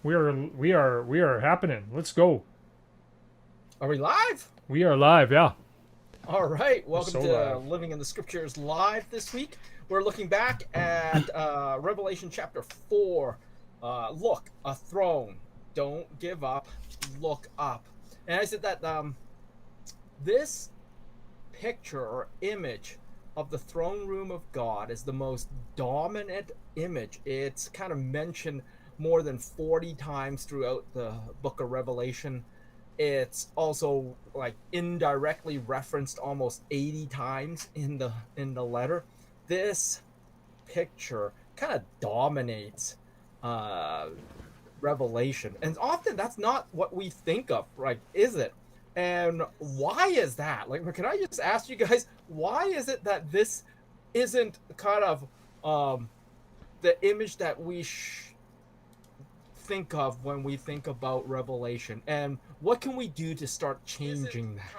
We are happening. Let's go. Are we live? We are live, yeah. All right. We're Welcome so to live. Living in the Scriptures live this week. We're looking back at Revelation chapter 4. Look, a throne. Don't give up. Look up. And I said that this picture or image of the throne room of God is the most dominant image. It's kind of mentioned more than 40 times throughout the book of Revelation. It's also like indirectly referenced almost 80 times in the letter. This picture kind of dominates uh Revelation, and often that's not what we think of, right? Is it? And why is that? Like, can I just ask you guys, why is it that this isn't kind of the image that we think of when we think about Revelation, and what can we do to start changing that?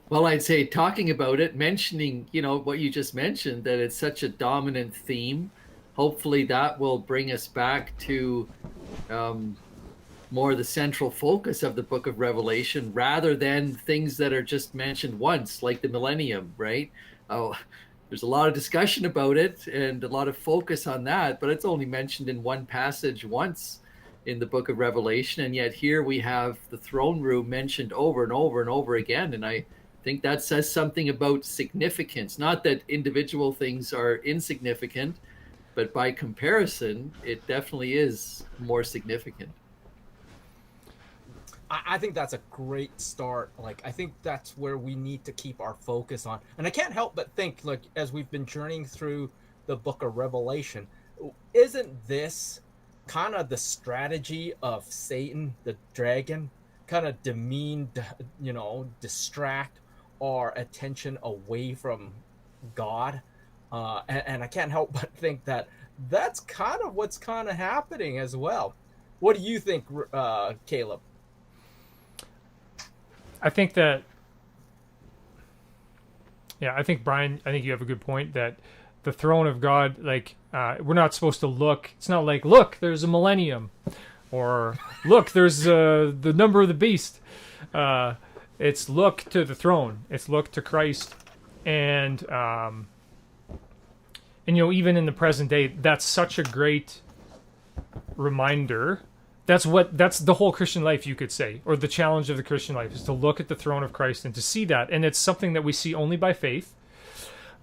Well, I'd say talking about it, mentioning, what you just mentioned, that it's such a dominant theme. Hopefully that will bring us back to um, more the central focus of the book of Revelation rather than things that are just mentioned once, like the millennium, right? Oh, there's a lot of discussion about it and a lot of focus on that, but it's only mentioned in one passage once in the book of Revelation. And yet here we have the throne room mentioned over and over and over again. And I think that says something about significance. Not that individual things are insignificant, but by comparison, it definitely is more significant. I think that's a great start. Like, I think that's where we need to keep our focus on. And I can't help but think, like, as we've been journeying through the book of Revelation, isn't this kind of the strategy of Satan, the dragon, kind of demean, distract our attention away from God? And I can't help but think that that's kind of what's kind of happening as well. What do you think, Caleb? I think that, yeah, I think Brian, I think you have a good point that the throne of God, like, we're not supposed to look. It's not like, look, there's a millennium, or look, there's the number of the beast. It's look to the throne. It's look to Christ, and even in the present day, that's such a great reminder. That's the whole Christian life, you could say, or the challenge of the Christian life is to look at the throne of Christ and to see that. And it's something that we see only by faith,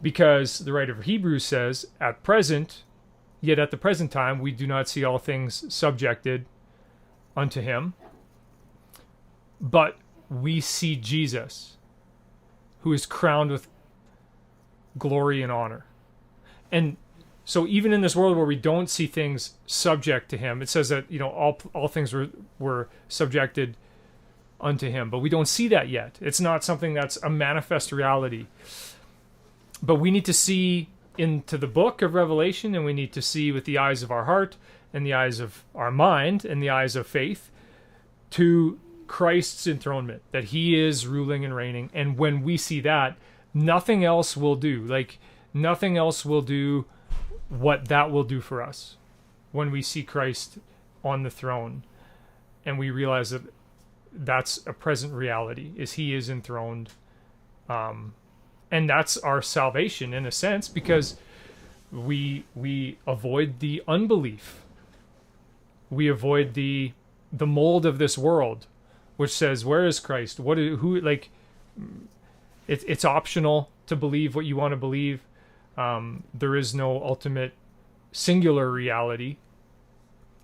because the writer of Hebrews says, at the present time, we do not see all things subjected unto him, but we see Jesus, who is crowned with glory and honor. And so even in this world where we don't see things subject to him, it says that, all things were subjected unto him, but we don't see that yet. It's not something that's a manifest reality. But we need to see into the book of Revelation, and we need to see with the eyes of our heart and the eyes of our mind and the eyes of faith to Christ's enthronement, that he is ruling and reigning. And when we see that, nothing else will do. Like, nothing else will do what that will do for us when we see Christ on the throne and we realize that that's a present reality, is he is enthroned. And that's our salvation in a sense, because we avoid the unbelief. We avoid the mold of this world, which says, where is Christ? It's optional to believe what you want to believe. There is no ultimate singular reality,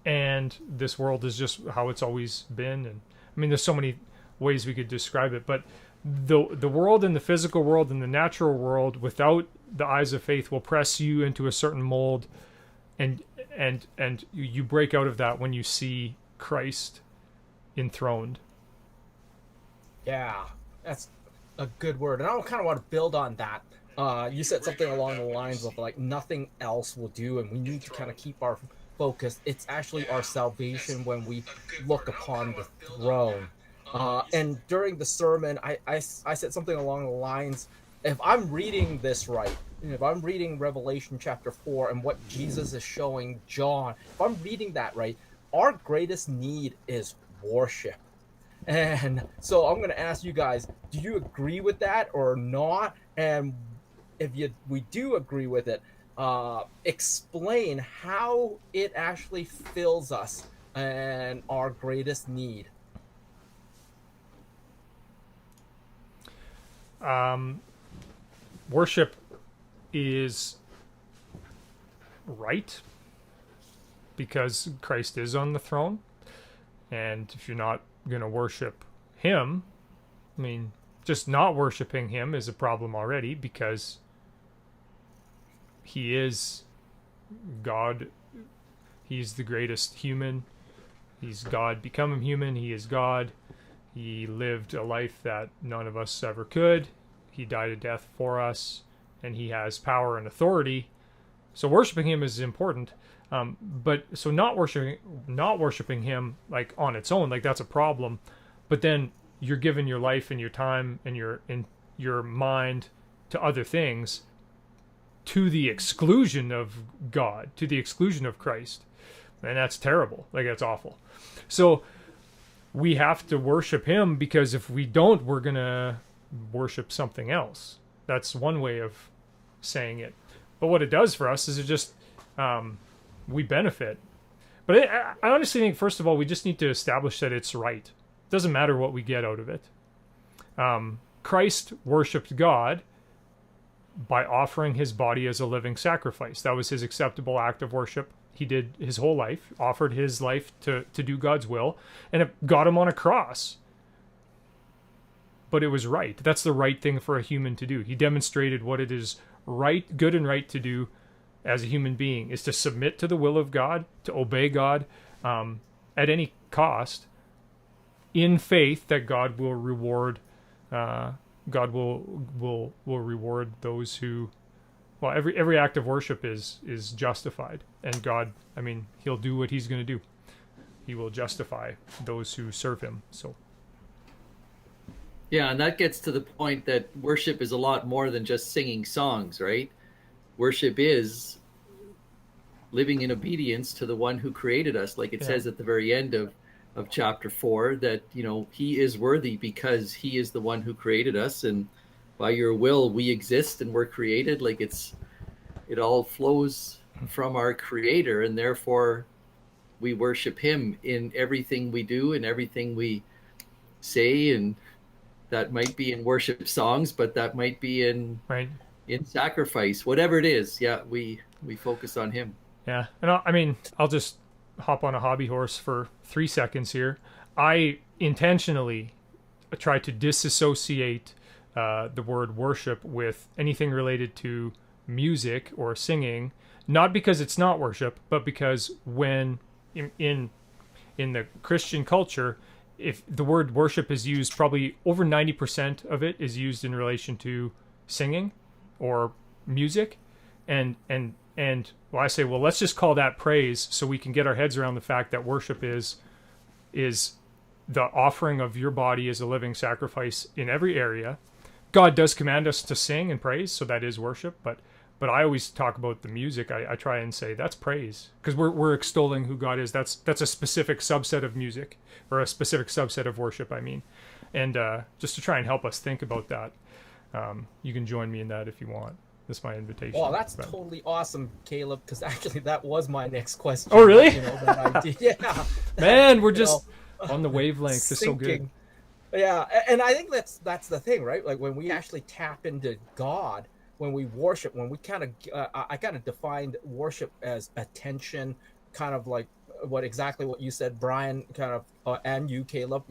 and this world is just how it's always been. And I mean, there's so many ways we could describe it, but the world and the physical world and the natural world without the eyes of faith will press you into a certain mold, and you break out of that when you see Christ enthroned. Yeah, that's a good word. And I kind of want to build on that. You said something along the lines of, like, nothing else will do, and we need to kind of keep our focus. It's actually our salvation when we look upon the throne. And during the sermon, I said something along the lines, if I'm reading this right, if I'm reading Revelation chapter 4 and what Jesus is showing John, if I'm reading that right, our greatest need is worship. And so I'm going to ask you guys, do you agree with that or not? And if we do agree with it, explain how it actually fills us and our greatest need. Worship is right because Christ is on the throne. And if you're not going to worship him, I mean, just not worshiping him is a problem already, because he is God. He's the greatest human. He's God become human. He is God. He lived a life that none of us ever could. He died a death for us, and he has power and authority. So worshiping him is important. But so not worshiping him like on its own, like that's a problem. But then you're giving your life and your time and your mind to other things, to the exclusion of God, to the exclusion of Christ. And that's terrible. Like, that's awful. So we have to worship him, because if we don't, we're going to worship something else. That's one way of saying it. But what it does for us is it just, we benefit. But I honestly think, first of all, we just need to establish that it's right. It doesn't matter what we get out of it. Christ worshipped God by offering his body as a living sacrifice. That was his acceptable act of worship. He did his whole life, offered his life to do God's will, and it got him on a cross. But it was right. That's the right thing for a human to do. He demonstrated what it is right, good and right to do as a human being, is to submit to the will of God, to obey God at any cost, in faith that God will reward. God will reward those who. Well, every act of worship is justified, and God, I mean, he'll do what he's going to do. He will justify those who serve him. So. Yeah, and that gets to the point that worship is a lot more than just singing songs, right? Worship is living in obedience to the one who created us, like it says at the very end of chapter 4, that, you know, he is worthy because he is the one who created us, and by your will we exist and we're created. Like, it all flows from our creator, and therefore we worship him in everything we do and everything we say. And that might be in worship songs, but that might be in sacrifice, whatever it is. Yeah, we focus on him. Yeah, and I'll just hop on a hobby horse for 3 seconds here. I intentionally try to disassociate the word worship with anything related to music or singing, not because it's not worship, but because when in the Christian culture, if the word worship is used, probably over 90% of it is used in relation to singing or music, and well, I say, well, let's just call that praise, so we can get our heads around the fact that worship is the offering of your body as a living sacrifice in every area. God does command us to sing and praise, so that is worship. But I always talk about the music. I try and say that's praise, because we're extolling who God is. That's a specific subset of music, or a specific subset of worship, I mean. And just to try and help us think about that, you can join me in that if you want. That's my invitation. Well, that's totally awesome, Caleb, because actually that was my next question. Oh, really? That I did. Yeah. Man, we're just on the wavelength. It's so good. Yeah, and I think that's the thing, right? Like, when we actually tap into God, when we worship, when we kind of, I kind of defined worship as attention, kind of like exactly what you said, Brian, kind of, and you, Caleb,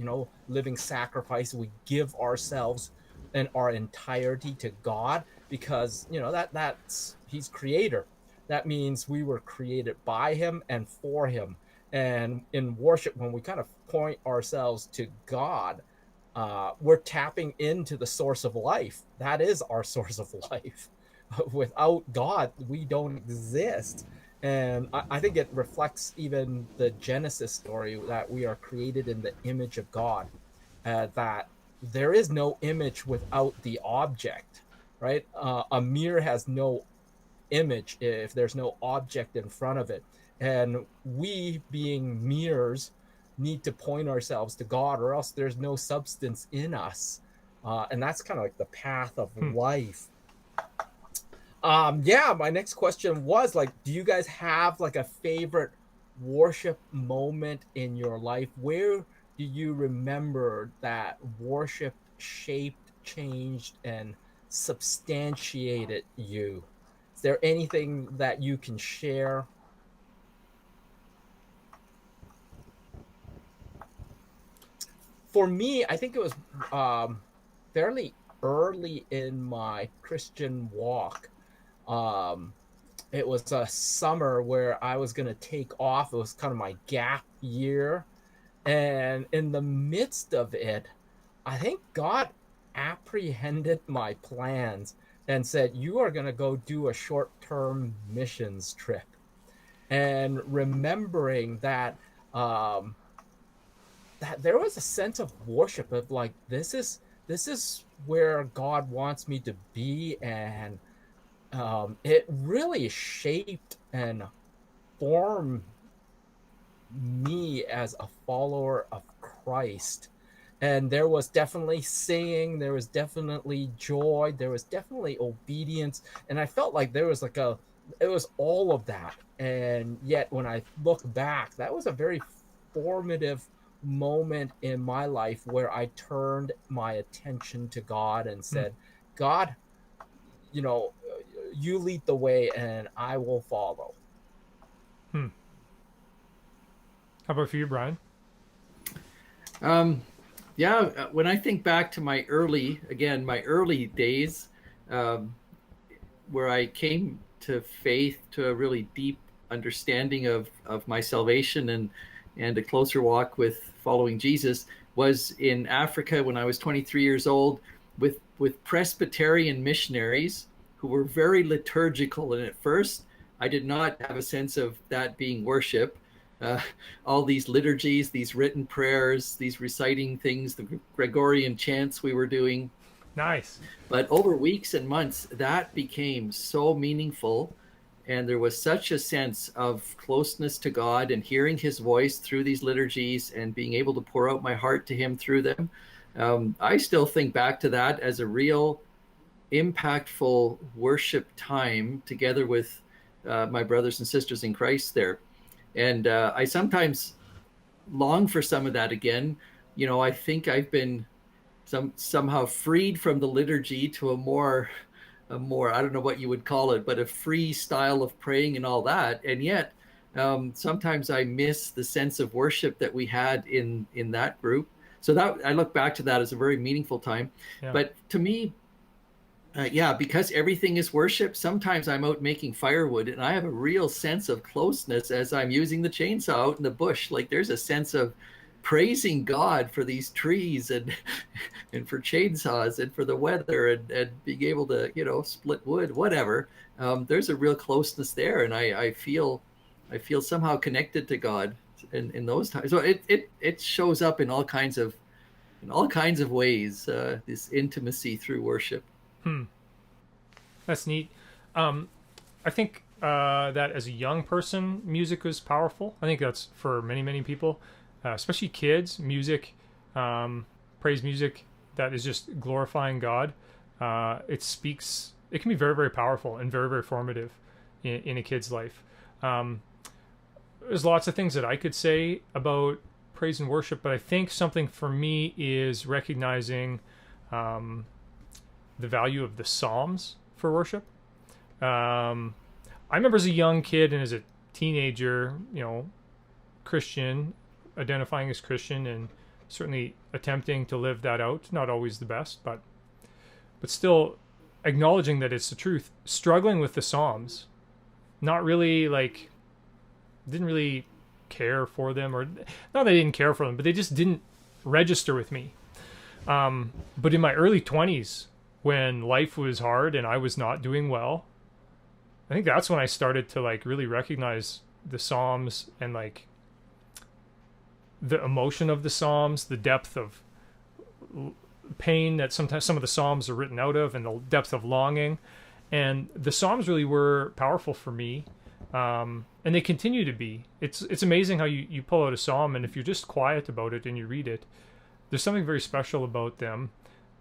living sacrifice. We give ourselves and our entirety to God, because that's he's creator. That means we were created by him and for him. And in worship, when we kind of point ourselves to God, we're tapping into the source of life. That is our source of life. Without God, we don't exist. And I think it reflects even the Genesis story, that we are created in the image of God, that there is no image without the object. right? A mirror has no image if there's no object in front of it. And we, being mirrors, need to point ourselves to God, or else there's no substance in us. And that's kind of like the path of life. Yeah, my next question was like, do you guys have like a favorite worship moment in your life? Where do you remember that worship shaped, changed, and substantiated you? Is there anything that you can share? For me, I think it was fairly early in my Christian walk. Um, it was a summer where I was going to take off. It was kind of my gap year. And in the midst of it, I think God apprehended my plans and said, you are going to go do a short-term missions trip. And remembering that, that there was a sense of worship of like, this is where God wants me to be. And it really shaped and formed me as a follower of Christ. And there was definitely singing, there was definitely joy, there was definitely obedience, and I felt like there was like it was all of that. And yet when I look back, that was a very formative moment in my life where I turned my attention to God and said, God, you know, you lead the way and I will follow. How about for you, Brian? Yeah, when I think back to my early days, where I came to faith, to a really deep understanding of my salvation and a closer walk with following Jesus, was in Africa when I was 23 years old with Presbyterian missionaries who were very liturgical. And at first, I did not have a sense of that being worship. All these liturgies, these written prayers, these reciting things, the Gregorian chants we were doing. Nice. But over weeks and months, that became so meaningful. And there was such a sense of closeness to God and hearing his voice through these liturgies and being able to pour out my heart to him through them. I still think back to that as a real impactful worship time together with my brothers and sisters in Christ there. And I sometimes long for some of that again. You know, I think I've been somehow freed from the liturgy to a more, I don't know what you would call it, but a free style of praying and all that. And yet, sometimes I miss the sense of worship that we had in that group. So that I look back to that as a very meaningful time. Yeah. But to me, because everything is worship, sometimes I'm out making firewood and I have a real sense of closeness as I'm using the chainsaw out in the bush. Like there's a sense of praising God for these trees and for chainsaws and for the weather and being able to, you know, split wood, whatever. There's a real closeness there, and I feel somehow connected to God in those times. So it shows up in all kinds of ways. This intimacy through worship. That's neat. I think that as a young person, music was powerful. I think that's for many people, especially kids. Music, praise music that is just glorifying God. It can be very, very powerful and very, very formative in a kid's life. There's lots of things that I could say about praise and worship, but I think something for me is recognizing the value of the Psalms for worship. I remember as a young kid and as a teenager, you know, Christian, identifying as Christian and certainly attempting to live that out. Not always the best, but still acknowledging that it's the truth. Struggling with the Psalms, not really didn't really care for them, or not that I didn't care for them, but they just didn't register with me. But in my early 20s, when life was hard and I was not doing well, I think that's when I started to really recognize the Psalms and the emotion of the Psalms, the depth of pain that sometimes some of the Psalms are written out of, and the depth of longing. And the Psalms really were powerful for me, and they continue to be. It's amazing how you pull out a Psalm, and if you're just quiet about it and you read it, there's something very special about them,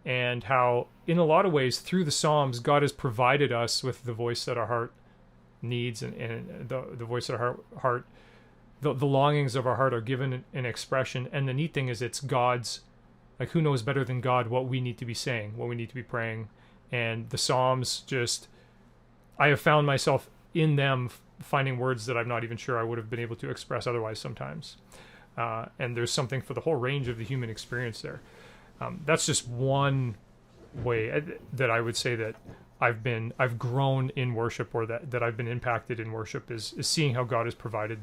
and how, in a lot of ways, through the Psalms, God has provided us with the voice that our heart needs, and the voice of our heart, the longings of our heart are given an expression. And the neat thing is, it's God's, like, who knows better than God what we need to be saying, what we need to be praying. And the Psalms, just, I have found myself in them finding words that I'm not even sure I would have been able to express otherwise sometimes. And there's something for the whole range of the human experience there. That's just one way that I would say that I've grown in worship, or that I've been impacted in worship, is seeing how God has provided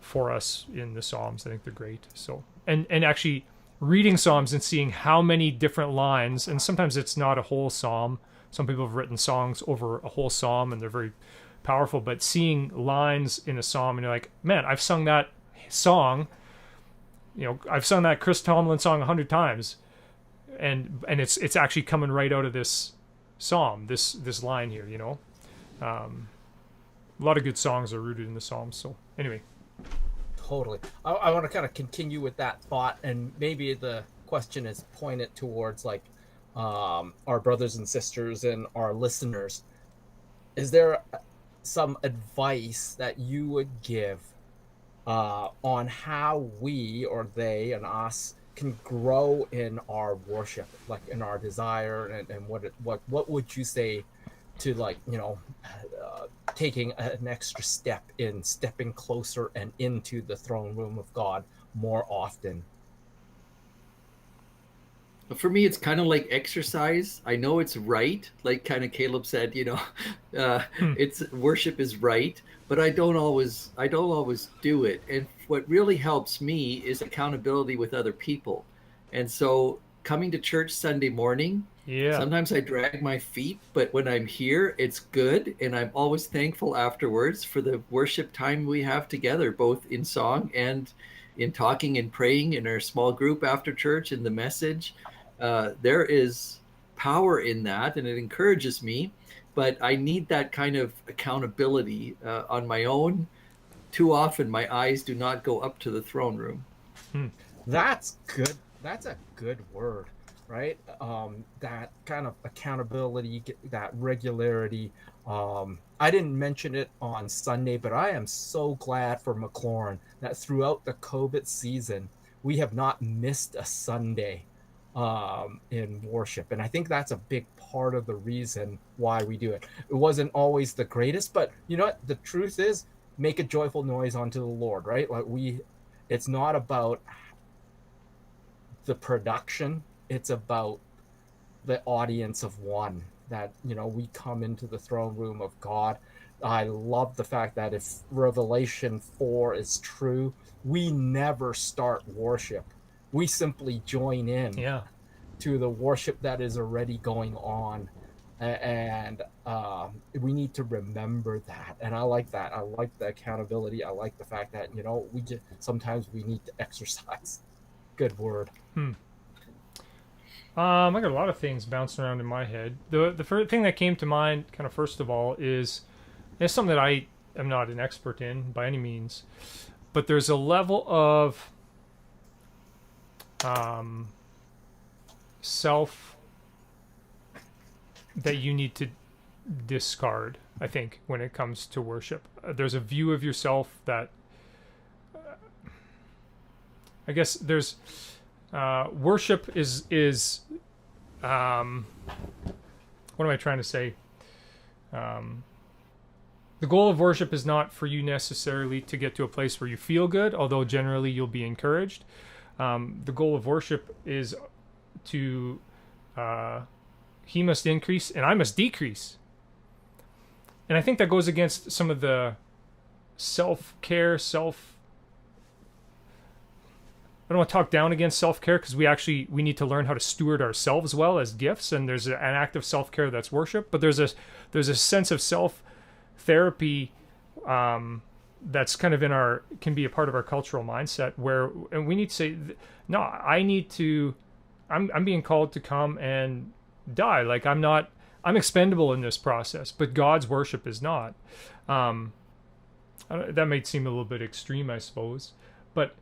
for us in the Psalms. I think they're great. So, and actually reading Psalms and seeing how many different lines, and sometimes it's not a whole psalm. Some people have written songs over a whole psalm, and they're very powerful. But seeing lines in a psalm, and you're like, man, I've sung that song. I've sung that Chris Tomlin song 100 times, and it's actually coming right out of this psalm, this line here. A lot of good songs are rooted in the Psalms. So anyway. Totally. I want to kind of continue with that thought, and maybe the question is pointed towards, like, our brothers and sisters and our listeners. Is there some advice that you would give on how we, or they and us, can grow in our worship, like in our desire, and what would you say to, like, taking an extra step in stepping closer and into the throne room of God more often? For me, it's kind of like exercise. I know it's right, like kind of Caleb said, it's worship is right, but I don't always do it. And what really helps me is accountability with other people. And so coming to church Sunday morning, sometimes I drag my feet, but when I'm here, it's good. And I'm always thankful afterwards for the worship time we have together, both in song and in talking and praying in our small group after church, in the message. There is power in that, and it encourages me, but I need that kind of accountability on my own. Too often my eyes do not go up to the throne room. That's good. That's a good word, right? That kind of accountability, that regularity. I didn't mention it on Sunday, but I am so glad for McLaurin that throughout the COVID season, we have not missed a Sunday in worship. And I think that's a big part of the reason why we do it. It wasn't always the greatest, but you know what? The truth is, make a joyful noise unto the Lord, right? Like, it's not about the production, it's about the audience of one, that we come into the throne room of God. I love the fact that if Revelation 4 is true, we never start worship. We simply join in to the worship that is already going on. And we need to remember that. And I like that. I like the accountability. I like the fact that, sometimes we need to exercise. Good word. I got a lot of things bouncing around in my head. The first thing that came to mind, kind of first of all, is something that I am not an expert in by any means, but there's a level of self that you need to discard, I think, when it comes to worship. There's a view of yourself that I guess there's worship is what am I trying to say? The goal of worship is not for you necessarily to get to a place where you feel good, although generally you'll be encouraged. The goal of worship is to he must increase and I must decrease. And I think that goes against some of the self-care, I don't want to talk down against self-care, because we need to learn how to steward ourselves well as gifts, and there's an act of self-care that's worship, but there's a sense of self-therapy that's kind of can be a part of our cultural mindset, and we need to say, no, I I'm being called to come and die. Like I'm expendable in this process, but God's worship is not. That might seem a little bit extreme, I suppose, but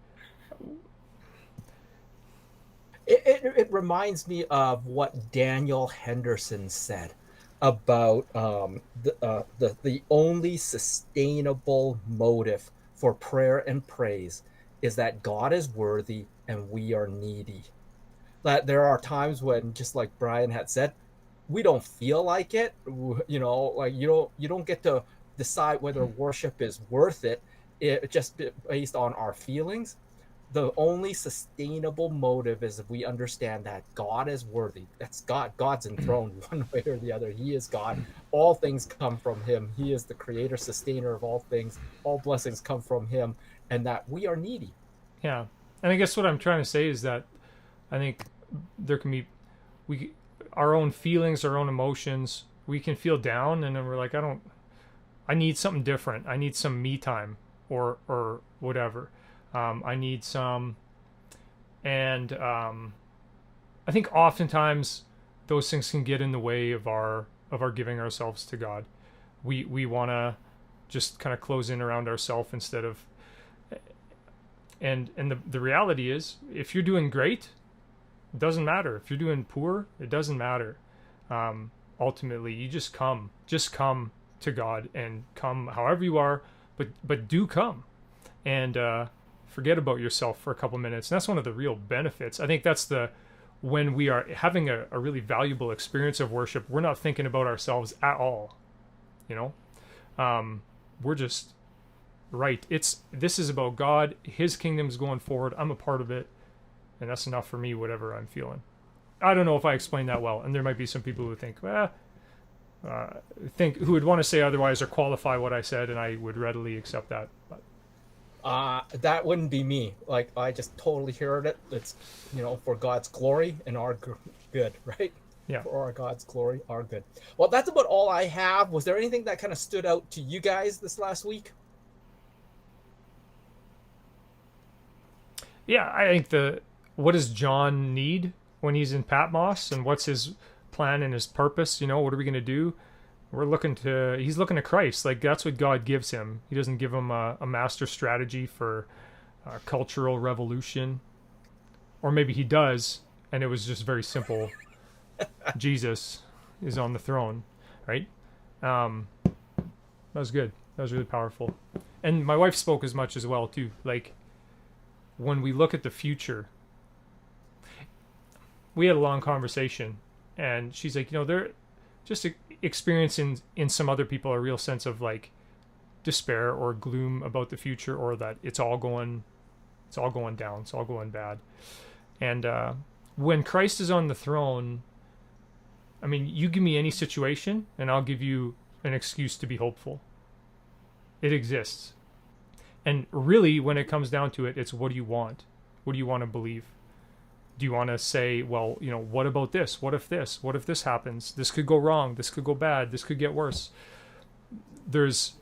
it reminds me of what Daniel Henderson said about the only sustainable motive for prayer and praise is that God is worthy and we are needy. That there are times when, just like Brian had said, we don't feel like it. Like you don't get to decide whether worship is worth it, just based on our feelings. The only sustainable motive is if we understand that God is worthy. That's God. God's enthroned one way or the other. He is God. All things come from him. He is the creator, sustainer of all things. All blessings come from him, and that we are needy. Yeah. And I guess what I'm trying to say is that I think there can be our own feelings, our own emotions. We can feel down, and then we're like, I need something different. I need some me time or whatever. I need some, and I think oftentimes those things can get in the way of our giving ourselves to God. We want to just kind of close in around ourselves instead of, and the reality is, if you're doing great, it doesn't matter. If you're doing poor, it doesn't matter. Ultimately, you just come to God, and come however you are, but do come, and forget about yourself for a couple minutes. And that's one of the real benefits. I think that's when we are having a really valuable experience of worship, we're not thinking about ourselves at all. We're just right. This is about God. His kingdom's going forward. I'm a part of it, and that's enough for me, whatever I'm feeling. I don't know if I explained that well, and there might be some people who think, who would want to say otherwise or qualify what I said, and I would readily accept that. But that wouldn't be me. Like, I just totally heard it. It's, for God's glory and our good, right? Yeah. For our God's glory, our good. Well, that's about all I have. Was there anything that kind of stood out to you guys this last week? Yeah, I think what does John need when he's in Patmos, and what's his plan and his purpose? What are we going to do? He's looking to Christ. Like, that's what God gives him. He doesn't give him a master strategy for cultural revolution. Or maybe he does, and it was just very simple. Jesus is on the throne, right? That was good. That was really powerful. And my wife spoke as much as well, too. Like, when we look at the future, we had a long conversation, and she's like, they're just experiencing in some other people a real sense of like despair or gloom about the future, or that it's all going down, it's all going bad. And when Christ is on the throne, I mean, you give me any situation and I'll give you an excuse to be hopeful. It exists. And really, when it comes down to it, it's what do you want? What do you want to believe? Do you want to say, well, what about this? What if this? What if this happens? This could go wrong. This could go bad. This could get worse. There's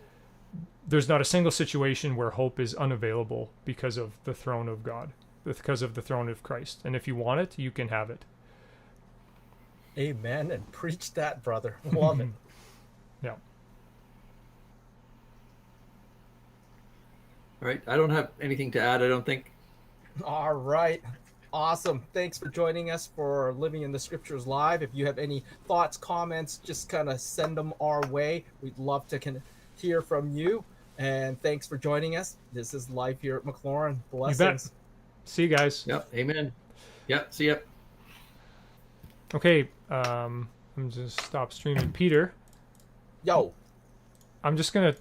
not a single situation where hope is unavailable because of the throne of God, because of the throne of Christ. And if you want it, you can have it. Amen. And preach that, brother. Love it. Yeah. All right. I don't have anything to add, I don't think. All right. Awesome. Thanks for joining us for Living in the Scriptures Live. If you have any thoughts, comments, just kind of send them our way. We'd love to hear from you. And thanks for joining us. This is life here at McLaurin. Blessings. You bet. See you guys. Yep. Amen. Yep. See ya. Okay. I'm just stop streaming. Peter. Yo. I'm just going to